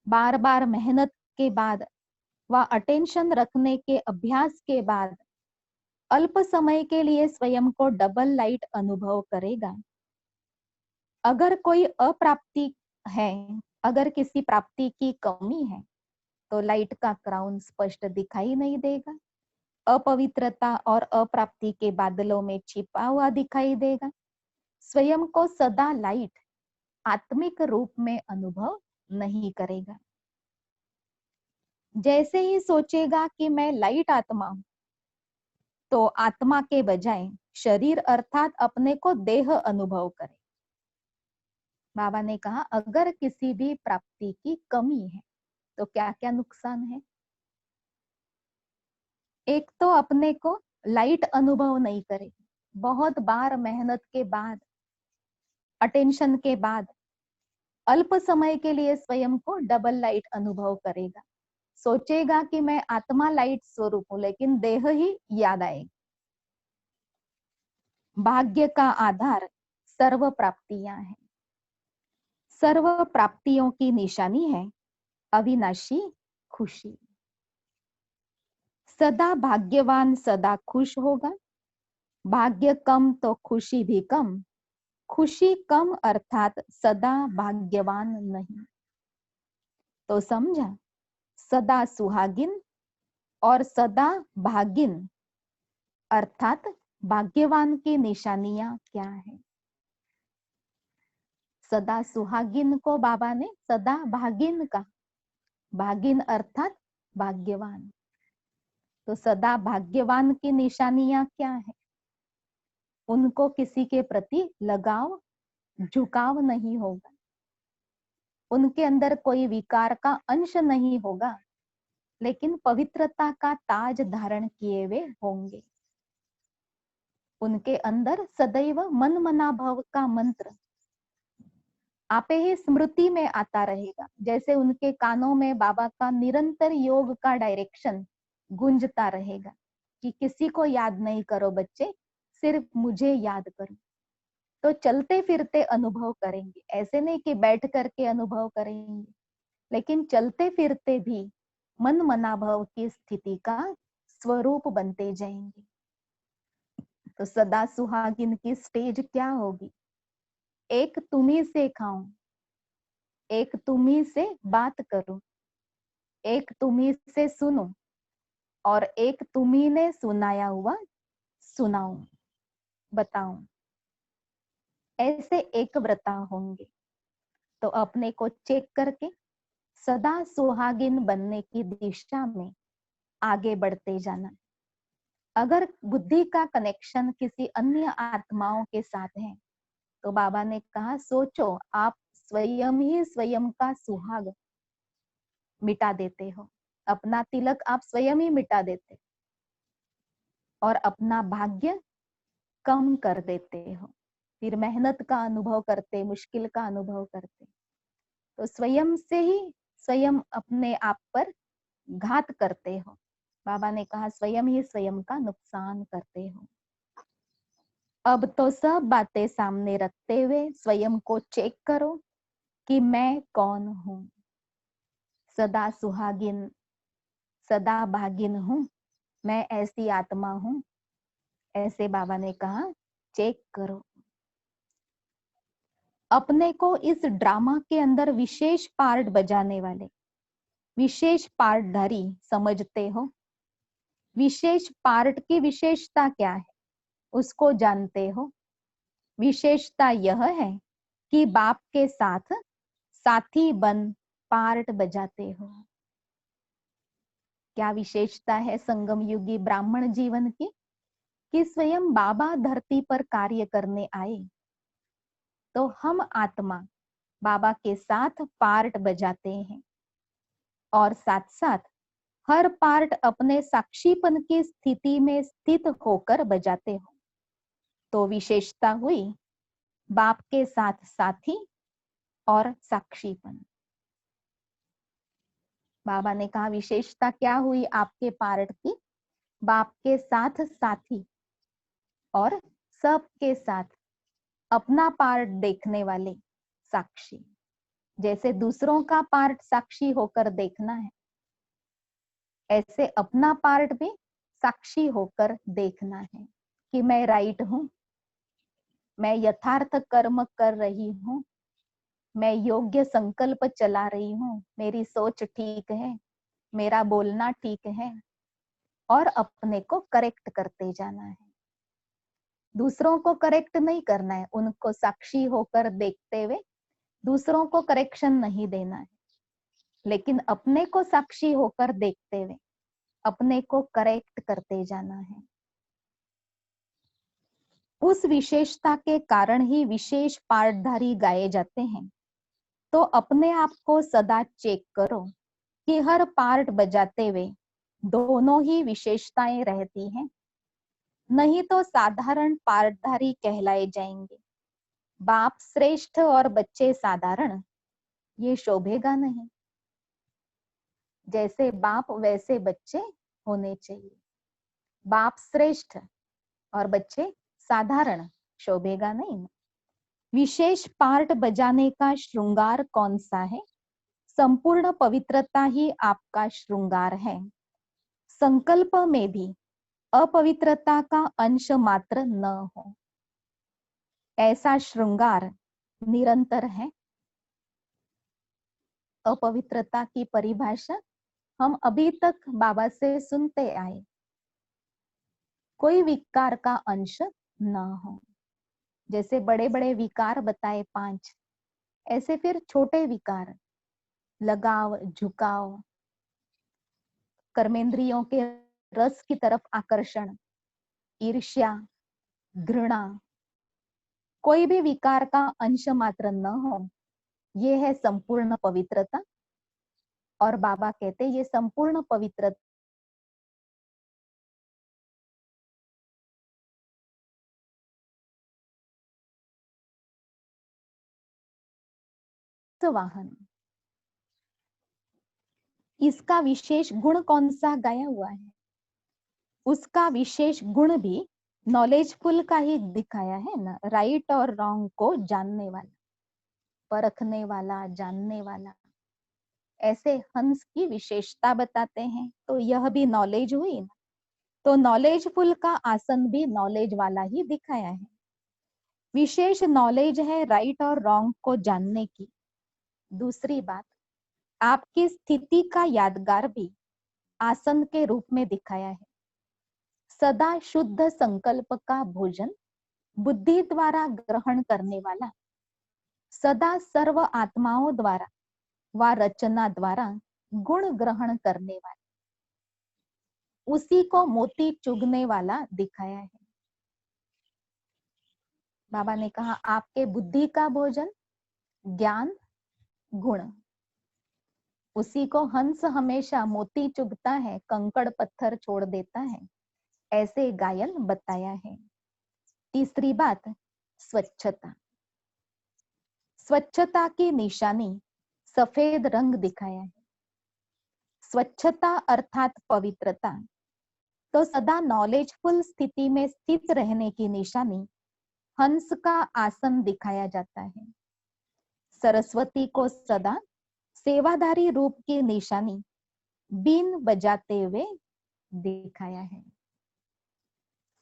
बार बार मेहनत के बाद वह अटेंशन रखने के अभ्यास के बाद अल्प समय के लिए स्वयं को डबल लाइट अनुभव करेगा। अगर कोई अप्राप्ति है, अगर किसी प्राप्ति की कमी है, तो लाइट का क्राउन स्पष्ट दिखाई नहीं देगा। अपवित्रता और अप्राप्ति के बादलों में छिपा हुआ दिखाई देगा। स्वयं को सदा लाइट आत्मिक रूप में अनुभव नहीं करेगा। जैसे ही सोचेगा कि मैं लाइट आत्मा हूं, तो आत्मा के बजाय शरीर अर्थात अपने को देह अनुभव करे। बाबा ने कहा अगर किसी भी प्राप्ति की कमी है तो क्या क्या नुकसान है। एक तो अपने को लाइट अनुभव नहीं करेगी। बहुत बार मेहनत के बाद, अटेंशन के बाद अल्प समय के लिए स्वयं को डबल लाइट अनुभव करेगा। सोचेगा कि मैं आत्मा लाइट स्वरूप हूं, लेकिन देह ही याद आएगी। भाग्य का आधार सर्व प्राप्तियां हैं। सर्व प्राप्तियों की निशानी है अविनाशी खुशी। सदा भाग्यवान सदा खुश होगा। भाग्य कम तो खुशी भी कम। खुशी कम अर्थात सदा भाग्यवान नहीं। तो समझा, सदा सुहागिन और सदा भागिन अर्थात भाग्यवान की निशानियां क्या है। सदा सुहागिन को बाबा ने सदा भागिन कहा। भागिन अर्थात भाग्यवान। तो सदा भाग्यवान की निशानियां क्या है। उनको किसी के प्रति लगाव, झुकाव नहीं होगा। उनके अंदर कोई विकार का अंश नहीं होगा, लेकिन पवित्रता का ताज धारण किए हुए होंगे। उनके अंदर सदैव मन मना भव का मंत्र आपे ही स्मृति में आता रहेगा। जैसे उनके कानों में बाबा का निरंतर योग का डायरेक्शन गूंजता रहेगा कि किसी को याद नहीं करो बच्चे, सिर्फ मुझे याद करो। तो चलते फिरते अनुभव करेंगे, ऐसे नहीं कि बैठ करके अनुभव करेंगे, लेकिन चलते फिरते भी मन मनाभव की स्थिति का स्वरूप बनते जाएंगे। तो सदा सुहागिन की स्टेज क्या होगी। एक तुम्ही से खाऊं, एक तुम्ही से बात करूं, एक तुम्ही से सुनूं और एक तुम्ही ने सुनाया हुआ सुनाऊं, बताऊं। ऐसे एक व्रता होंगे। तो अपने को चेक करके सदा सुहागिन बनने की दिशा में आगे बढ़ते जाना। अगर बुद्धि का कनेक्शन किसी अन्य आत्माओं के साथ है, तो बाबा ने कहा सोचो आप स्वयं ही स्वयं का सुहाग मिटा देते हो। अपना तिलक आप स्वयं ही मिटा देते और अपना भाग्य कम कर देते हो। फिर मेहनत का अनुभव करते, मुश्किल का अनुभव करते, तो स्वयं से ही स्वयं अपने आप पर घात करते हो। बाबा ने कहा स्वयं ही स्वयं का नुकसान करते हो। अब तो सब बातें सामने रखते हुए स्वयं को चेक करो कि मैं कौन हूं। सदा सुहागिन, सदा भागिन हूं, मैं ऐसी आत्मा हूं। ऐसे बाबा ने कहा चेक करो। अपने को इस ड्रामा के अंदर विशेष पार्ट बजाने वाले, विशेष पार्टधारी समझते हो। विशेष पार्ट की विशेषता क्या है उसको जानते हो। विशेषता यह है कि बाप के साथ साथी बन पार्ट बजाते हो। क्या विशेषता है संगम युगी ब्राह्मण जीवन की, कि स्वयं बाबा धरती पर कार्य करने आए, तो हम आत्मा बाबा के साथ पार्ट बजाते हैं और साथ साथ हर पार्ट अपने साक्षीपन की स्थिति में स्थित होकर बजाते हो। तो विशेषता हुई बाप के साथ साथी और साक्षीपन। बाबा ने कहा विशेषता क्या हुई आपके पार्ट की, बाप के साथ साथी और सबके साथ अपना पार्ट देखने वाले साक्षी। जैसे दूसरों का पार्ट साक्षी होकर देखना है, ऐसे अपना पार्ट भी साक्षी होकर देखना है कि मैं राइट हूं, मैं यथार्थ कर्म कर रही हूं, मैं योग्य संकल्प चला रही हूं, मेरी सोच ठीक है, मेरा बोलना ठीक है, और अपने को करेक्ट करते जाना है। दूसरों को करेक्ट नहीं करना है, उनको साक्षी होकर देखते हुए दूसरों को करेक्शन नहीं देना है, लेकिन अपने को साक्षी होकर देखते हुए अपने को करेक्ट करते जाना है। उस विशेषता के कारण ही विशेष पार्टधारी गाए जाते हैं। तो अपने आप को सदा चेक करो कि हर पार्ट बजाते हुए दोनों ही विशेषताएं रहती हैं, नहीं तो साधारण पार्टधारी कहलाए जाएंगे। बाप श्रेष्ठ और बच्चे साधारण, ये शोभेगा नहीं। जैसे बाप वैसे बच्चे होने चाहिए। बाप श्रेष्ठ और बच्चे साधारण, शोभेगा नहीं। विशेष पार्ट बजाने का श्रृंगार कौन सा है? संपूर्ण पवित्रता ही आपका श्रृंगार है। संकल्प में भी अपवित्रता का अंश मात्र न हो, ऐसा श्रृंगार निरंतर है। अपवित्रता की परिभाषा हम अभी तक बाबा से सुनते आए। कोई विकार का अंश न हो। जैसे बड़े बड़े विकार बताए 5, ऐसे फिर छोटे विकार, लगाव, झुकाव, कर्मेंद्रियों के रस की तरफ आकर्षण, ईर्ष्या, घृणा, कोई भी विकार का अंश मात्र न हो, ये है संपूर्ण पवित्रता। और बाबा कहते ये संपूर्ण पवित्रता वाहन। इसका विशेष गुण कौन सा गाया हुआ है? उसका विशेष गुण भी नॉलेजफुल का ही दिखाया है ना। राइट और रॉन्ग को जानने वाला, परखने वाला, जानने वाला, ऐसे हंस की विशेषता बताते हैं। तो यह भी नॉलेज हुई ना। तो नॉलेजफुल का आसन भी नॉलेज वाला ही दिखाया है। विशेष नॉलेज है राइट और रॉन्ग को जानने की। दूसरी बात, आपकी स्थिति का यादगार भी आसन के रूप में दिखाया है। सदा शुद्ध संकल्प का भोजन बुद्धि द्वारा ग्रहण करने वाला, सदा सर्व आत्माओं द्वारा व रचना द्वारा गुण ग्रहण करने वाला, उसी को मोती चुगने वाला दिखाया है। बाबा ने कहा आपके बुद्धि का भोजन ज्ञान गुण, उसी को हंस हमेशा मोती चुगता है, कंकड़ पत्थर छोड़ देता है, ऐसे गायन बताया है। तीसरी बात, स्वच्छता। स्वच्छता की निशानी सफेद रंग दिखाया है। स्वच्छता अर्थात पवित्रता। तो सदा नॉलेजफुल स्थिति में स्थित रहने की निशानी हंस का आसन दिखाया जाता है। सरस्वती को सदा सेवाधारी रूप की निशानी बीन बजाते हुए दिखाया है।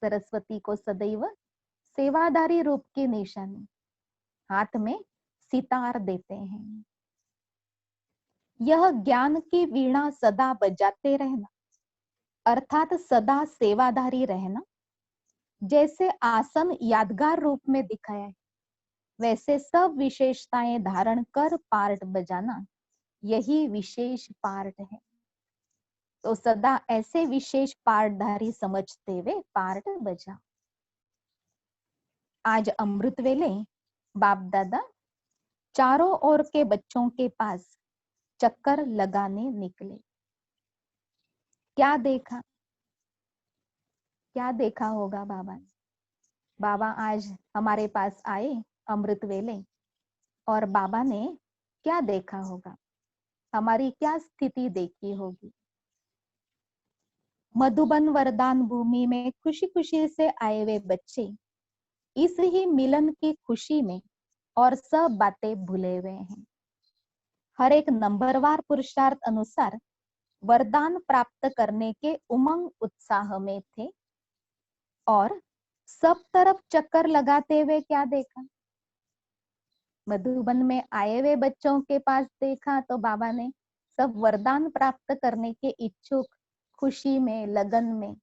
सरस्वती को सदैव सेवाधारी रूप की निशानी, हाथ में सितार देते हैं। यह ज्ञान की वीणा सदा बजाते रहना, अर्थात सदा सेवाधारी रहना। जैसे आसन यादगार रूप में दिखाया है, वैसे सब विशेषताएं धारण कर पार्ट बजाना, यही विशेष पार्ट है। तो सदा ऐसे विशेष पार्टधारी समझते हुए पार्ट बजाओ। आज अमृत वेले बाप दादा चारों ओर के बच्चों के पास चक्कर लगाने निकले। क्या देखा? क्या देखा होगा बाबा ने? बाबा आज हमारे पास आए अमृत वेले, और बाबा ने क्या देखा होगा? हमारी क्या स्थिति देखी होगी? मधुबन वरदान भूमि में खुशी खुशी से आए हुए बच्चे इस ही मिलन की खुशी में और सब बातें भूले हुए हैं। हर एक नंबरवार पुरुषार्थ अनुसार वरदान प्राप्त करने के उमंग उत्साह में थे और सब तरफ चक्कर लगाते हुए क्या देखा? मधुबन में आए हुए बच्चों के पास देखा तो बाबा ने सब वरदान प्राप्त करने के इच्छुक, खुशी में, लगन में,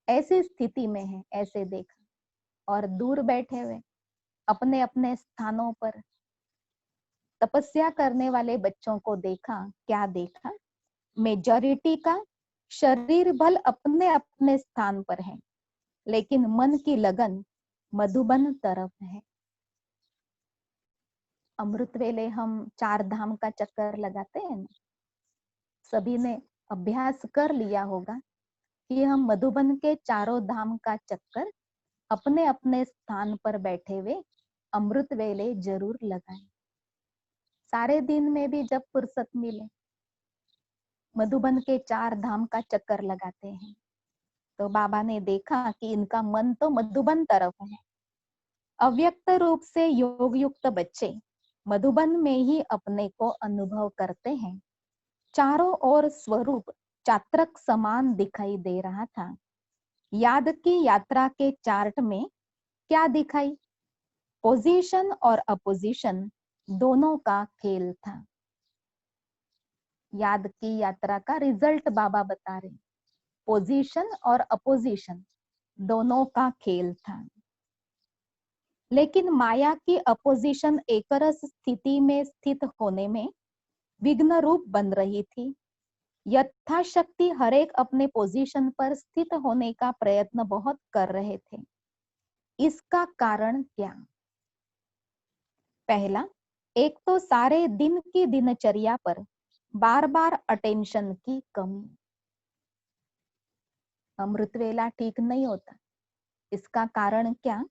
ऐसी स्थिति में है, ऐसे देखा। और दूर बैठे हुए अपने अपने स्थानों पर तपस्या करने वाले बच्चों को देखा, क्या देखा? मेजॉरिटी का शरीर बल अपने अपने स्थान पर है, लेकिन मन की लगन मधुबन तरफ है। अमृत वेले हम 4 धाम का चक्कर लगाते हैं ना, सभी ने अभ्यास कर लिया होगा कि हम मधुबन के चारों धाम का चक्कर अपने अपने स्थान पर बैठे हुए अमृत वेले जरूर लगाएं। सारे दिन में भी जब फुर्सत मिले मधुबन के 4 धाम का चक्कर लगाते हैं। तो बाबा ने देखा कि इनका मन तो मधुबन तरफ है। अव्यक्त रूप से योग युक्त बच्चे मधुबन में ही अपने को अनुभव करते हैं। चारों ओर स्वरूप चात्रक समान दिखाई दे रहा था। याद की यात्रा के चार्ट में क्या दिखाई? पोजीशन और अपोजिशन दोनों का खेल था। याद की यात्रा का रिजल्ट बाबा बता रहे, पोजीशन और अपोजिशन दोनों का खेल था। लेकिन माया की अपोजिशन एकरस स्थिति में स्थित होने में विघ्न रूप बन रही थी। यथाशक्ति हरेक अपने पोजीशन पर स्थित होने का प्रयत्न बहुत कर रहे थे। इसका कारण क्या? पहला, एक तो सारे दिन की दिनचर्या पर बार बार अटेंशन की कमी। अमृत वेला ठीक नहीं होता। इसका कारण क्या?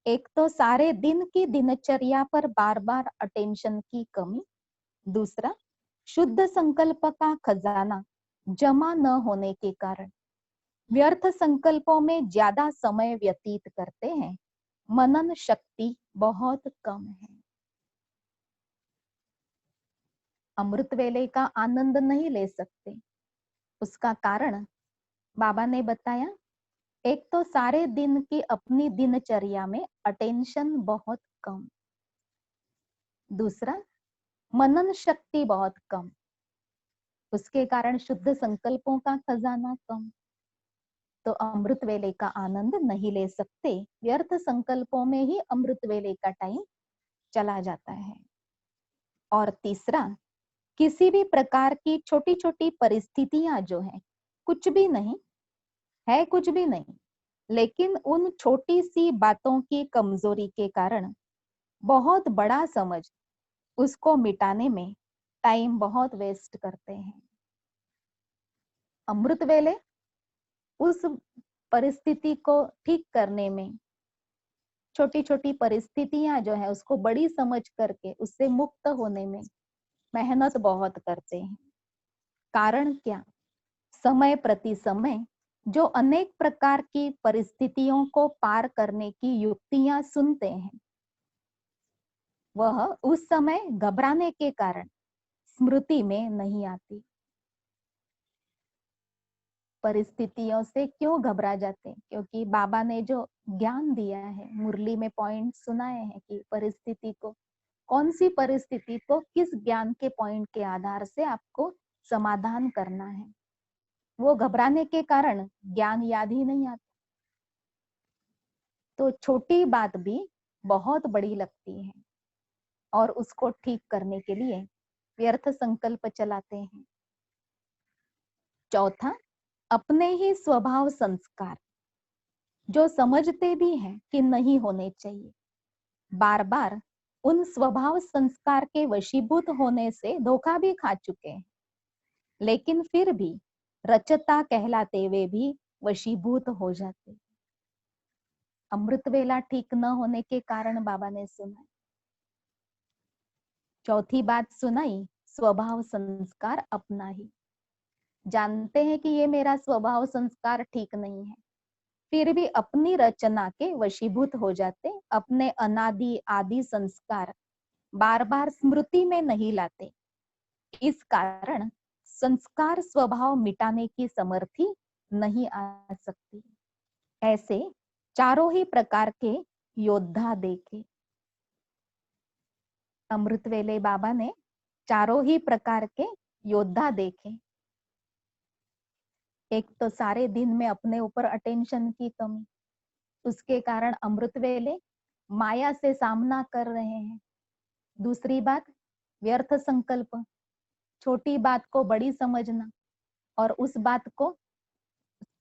एक तो सारे दिन की दिनचर्या पर बार बार अटेंशन की कमी। दूसरा, शुद्ध संकल्प का खजाना जमा न होने के कारण व्यर्थ संकल्पों में ज्यादा समय व्यतीत करते हैं। मनन शक्ति बहुत कम है। अमृत वेले का आनंद नहीं ले सकते। उसका कारण बाबा ने बताया, एक तो सारे दिन की अपनी दिनचर्या में अटेंशन बहुत कम। दूसरा, मनन शक्ति बहुत कम। उसके कारण शुद्ध संकल्पों का खजाना कम। तो अमृत वेले का आनंद नहीं ले सकते। व्यर्थ संकल्पों में ही अमृत वेले का टाइम चला जाता है। और तीसरा, किसी भी प्रकार की छोटी छोटी परिस्थितियां जो है, कुछ भी नहीं है, कुछ भी नहीं, लेकिन उन छोटी सी बातों की कमजोरी के कारण बहुत बड़ा समझ उसको मिटाने में टाइम बहुत वेस्ट करते हैं। अमृत वेले उस परिस्थिति को ठीक करने में, छोटी छोटी परिस्थितियां जो है उसको बड़ी समझ करके उससे मुक्त होने में मेहनत बहुत करते हैं। कारण क्या? समय प्रति समय जो अनेक प्रकार की परिस्थितियों को पार करने की युक्तियां सुनते हैं, वह उस समय घबराने के कारण स्मृति में नहीं आती। परिस्थितियों से क्यों घबरा जाते हैं? क्योंकि बाबा ने जो ज्ञान दिया है, मुरली में पॉइंट सुनाए हैं कि परिस्थिति को, कौन सी परिस्थिति को किस ज्ञान के पॉइंट के आधार से आपको समाधान करना है, वो घबराने के कारण ज्ञान याद ही नहीं आता। तो छोटी बात भी बहुत बड़ी लगती है और उसको ठीक करने के लिए व्यर्थ संकल्प चलाते हैं। चौथा, अपने ही स्वभाव संस्कार जो समझते भी हैं कि नहीं होने चाहिए, बार बार उन स्वभाव संस्कार के वशीभूत होने से धोखा भी खा चुके हैं, लेकिन फिर भी रचता कहलाते हुए भी वशीभूत हो जाते। अमृत वेला ठीक न होने के कारण बाबा ने सुनाई। चौथी बात सुनाई, स्वभाव संस्कार अपना ही। जानते हैं कि ये मेरा स्वभाव संस्कार ठीक नहीं है, फिर भी अपनी रचना के वशीभूत हो जाते। अपने अनादि आदि संस्कार बार बार स्मृति में नहीं लाते। इस कारण संस्कार स्वभाव मिटाने की समर्थी नहीं आ सकती। ऐसे चारों ही प्रकार के योद्धा देखे। अमृत वेले बाबा ने चारों ही प्रकार के योद्धा देखे। एक तो सारे दिन में अपने ऊपर अटेंशन की कमी, उसके कारण अमृत वेले माया से सामना कर रहे हैं। दूसरी बात, व्यर्थ संकल्प, छोटी बात को बड़ी समझना और उस बात को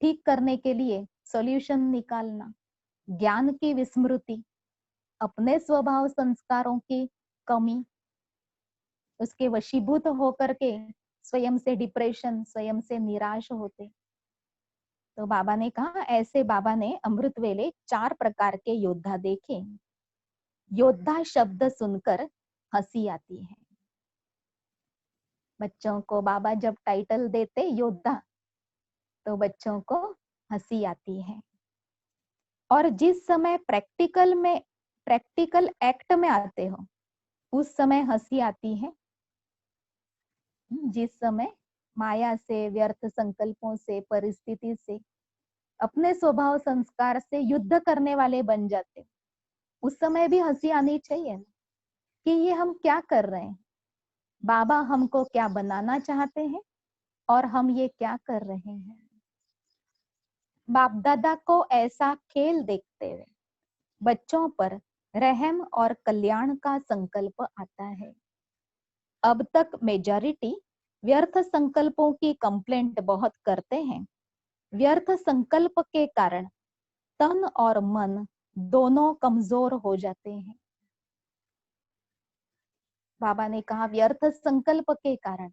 ठीक करने के लिए सॉल्यूशन निकालना। ज्ञान की विस्मृति, अपने स्वभाव संस्कारों की कमी, उसके वशीभूत होकर के स्वयं से डिप्रेशन, स्वयं से निराश होते। तो बाबा ने कहा, ऐसे बाबा ने अमृत वेले 4 प्रकार के योद्धा देखे। योद्धा शब्द सुनकर हंसी आती है। बच्चों को बाबा जब टाइटल देते योद्धा, तो बच्चों को हंसी आती है। और जिस समय प्रैक्टिकल एक्ट में आते हो, उस समय हंसी आती है। जिस समय माया से, व्यर्थ संकल्पों से, परिस्थिति से, अपने स्वभाव संस्कार से युद्ध करने वाले बन जाते, उस समय भी हंसी आनी चाहिए कि ये हम क्या कर रहे हैं, बाबा हमको क्या बनाना चाहते हैं और हम ये क्या कर रहे हैं। बाप दादा को ऐसा खेल देखते हुए बच्चों पर रहम और कल्याण का संकल्प आता है। अब तक मेजॉरिटी व्यर्थ संकल्पों की कंप्लेंट बहुत करते हैं। व्यर्थ संकल्प के कारण तन और मन दोनों कमजोर हो जाते हैं। बाबा ने कहा, व्यर्थ संकल्प के कारण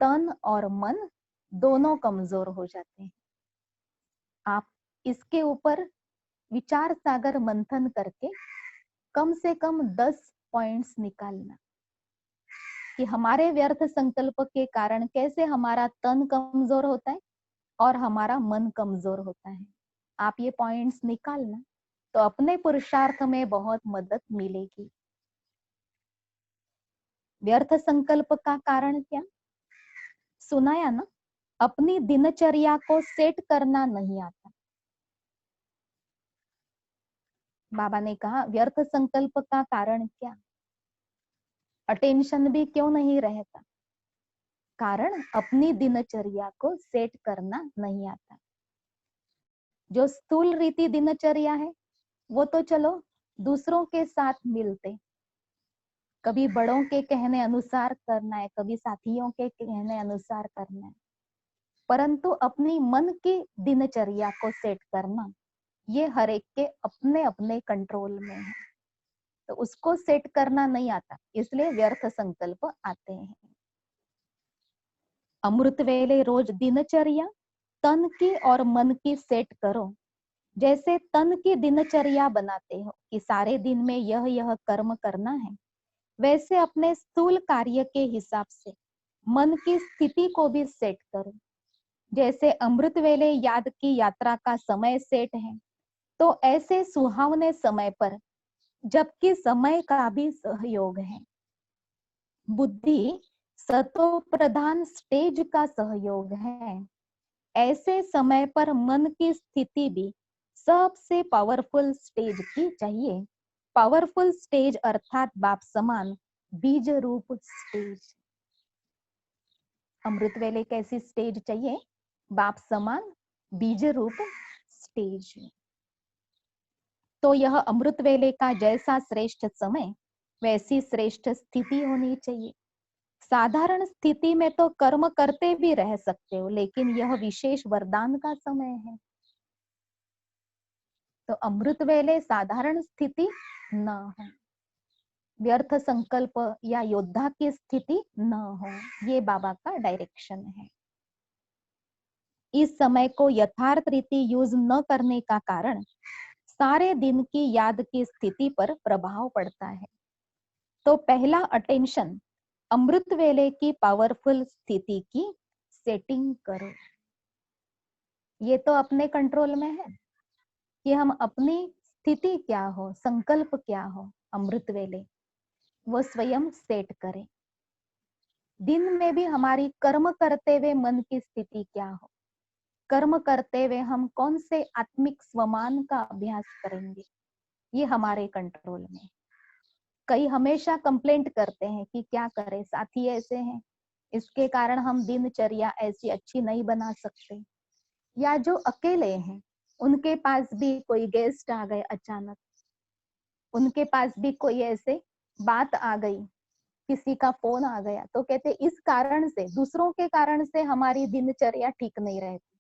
तन और मन दोनों कमजोर हो जाते हैं। आप इसके ऊपर विचार सागर मंथन करके कम से कम 10 पॉइंट्स निकालना कि हमारे व्यर्थ संकल्प के कारण कैसे हमारा तन कमजोर होता है और हमारा मन कमजोर होता है। आप ये पॉइंट्स निकालना तो अपने पुरुषार्थ में बहुत मदद मिलेगी। व्यर्थ संकल्प का कारण क्या सुनाया ना, अपनी दिनचर्या को सेट करना नहीं आता। बाबा ने कहा, व्यर्थ संकल्प का कारण क्या, अटेंशन भी क्यों नहीं रहता, कारण अपनी दिनचर्या को सेट करना नहीं आता। जो स्थूल रीति दिनचर्या है वो तो चलो दूसरों के साथ मिलते, कभी बड़ों के कहने अनुसार करना है, कभी साथियों के कहने अनुसार करना है, परंतु अपनी मन की दिनचर्या को सेट करना ये हर एक के अपने अपने कंट्रोल में है। तो उसको सेट करना नहीं आता, इसलिए व्यर्थ संकल्प आते हैं। अमृत वेले रोज दिनचर्या तन की और मन की सेट करो। जैसे तन की दिनचर्या बनाते हो कि सारे दिन में यह कर्म करना है, वैसे अपने स्थूल कार्य के हिसाब से मन की स्थिति को भी सेट करो। जैसे अमृत वेले याद की यात्रा का समय सेट है, तो ऐसे सुहावने समय पर, जबकि समय का भी सहयोग है, बुद्धि सतो प्रधान स्टेज का सहयोग है, ऐसे समय पर मन की स्थिति भी सबसे पावरफुल स्टेज की चाहिए। पावरफुल स्टेज अर्थात बाप समान बीज रूप स्टेज। अमृत वेले कैसी स्टेज चाहिए, बाप समान बीज रूप स्टेज। तो यह अमृत वेले का जैसा श्रेष्ठ समय, वैसी श्रेष्ठ स्थिति होनी चाहिए। साधारण स्थिति में तो कर्म करते भी रह सकते हो, लेकिन यह विशेष वरदान का समय है। तो अमृत वेले साधारण स्थिति न हो, व्यर्थ संकल्प या योद्धा की स्थिति न हो, ये बाबा का डायरेक्शन है। इस समय को यथार्थ रीति यूज न करने का कारण सारे दिन की याद की स्थिति पर प्रभाव पड़ता है। तो पहला अटेंशन अमृत वेले की पावरफुल स्थिति की सेटिंग करो। ये तो अपने कंट्रोल में है कि हम अपनी स्थिति क्या हो, संकल्प क्या हो, अमृत वेले वो स्वयं सेट करें। दिन में भी हमारी कर्म करते हुए मन की स्थिति क्या हो, कर्म करते हुए हम कौन से आत्मिक स्वमान का अभ्यास करेंगे, ये हमारे कंट्रोल में। कई हमेशा कंप्लेंट करते हैं कि क्या करें, साथी ऐसे हैं, इसके कारण हम दिनचर्या ऐसी अच्छी नहीं बना सकते। या जो अकेले हैं, उनके पास भी कोई गेस्ट आ गए अचानक, उनके पास भी कोई ऐसे बात आ गई, किसी का फोन आ गया, तो कहते इस कारण से, दूसरों के कारण से हमारी दिनचर्या ठीक नहीं रहती।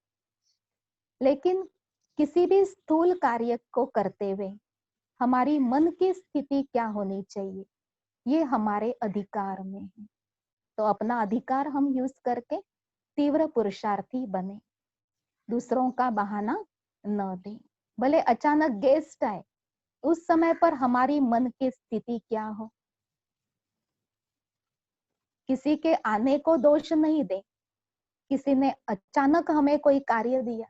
लेकिन किसी भी स्थूल कार्य को करते हुए हमारी मन की स्थिति क्या होनी चाहिए, ये हमारे अधिकार में है। तो अपना अधिकार हम यूज करके तीव्र पुरुषार्थी बने, दूसरों का बहाना न दें। भले अचानक गेस्ट आए, उस समय पर हमारी मन की स्थिति क्या हो, किसी के आने को दोष नहीं दे। किसी ने अचानक हमें कोई कार्य दिया,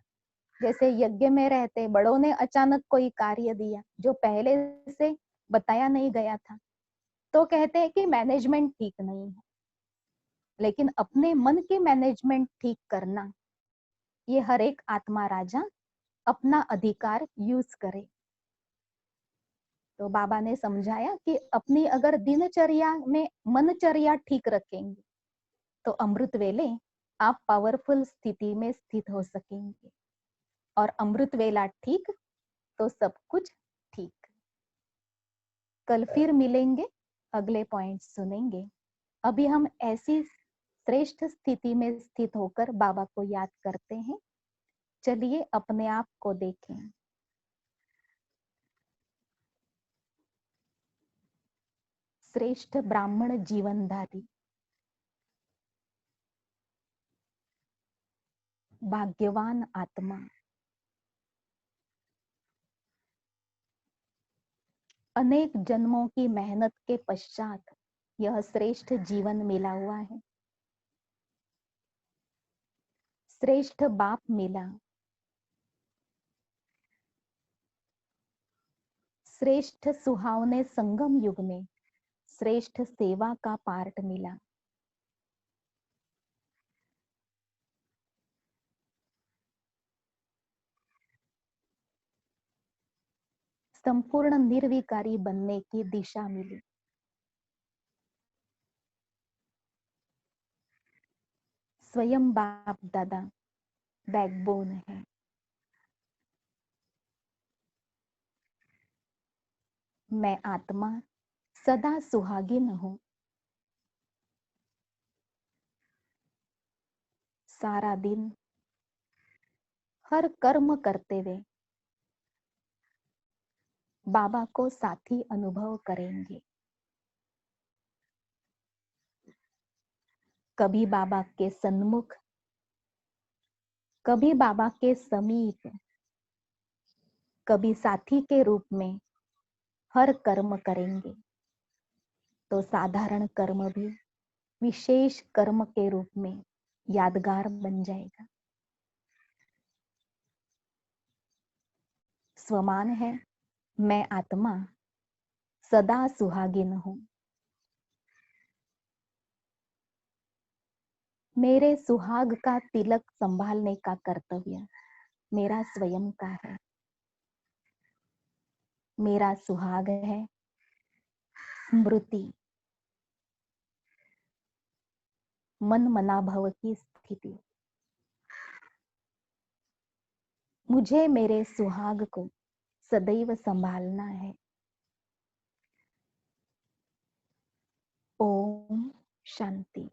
जैसे यज्ञ में रहते बड़ों ने अचानक कोई कार्य दिया जो पहले से बताया नहीं गया था, तो कहते हैं कि मैनेजमेंट ठीक नहीं है। लेकिन अपने मन की मैनेजमेंट ठीक करना, ये हर एक आत्मा राजा अपना अधिकार यूज करे। तो बाबा ने समझाया कि अपनी अगर दिनचर्या में मनचर्या ठीक रखेंगे तो अमृत वेले आप पावरफुल स्थिति में स्थित हो सकेंगे, और अमृत वेला ठीक तो सब कुछ ठीक। कल फिर मिलेंगे, अगले पॉइंट सुनेंगे। अभी हम ऐसी श्रेष्ठ स्थिति में स्थित होकर बाबा को याद करते हैं। चलिए अपने आप को देखें। श्रेष्ठ ब्राह्मण जीवनधारी, भाग्यवान आत्मा, अनेक जन्मों की मेहनत के पश्चात यह श्रेष्ठ जीवन मिला हुआ है। श्रेष्ठ बाप मिला, श्रेष्ठ सुहावने संगम युग में श्रेष्ठ सेवा का पार्ट मिला। संपूर्ण निर्विकारी बनने की दिशा मिली। स्वयं बाप दादा बैकबोन है। मैं आत्मा सदा सुहागिन हूं। सारा दिन हर कर्म करते हुए बाबा को साथी अनुभव करेंगे। कभी बाबा के सन्मुख, कभी बाबा के समीप, कभी साथी के रूप में हर कर्म करेंगे तो साधारण कर्म भी विशेष कर्म के रूप में यादगार बन जाएगा। स्वमान है, मैं आत्मा सदा सुहागिन हूं। मेरे सुहाग का तिलक संभालने का कर्तव्य मेरा स्वयं का है। मेरा सुहाग है स्मृति, मन मना भव की स्थिति। मुझे मेरे सुहाग को सदैव संभालना है। ओम शांति।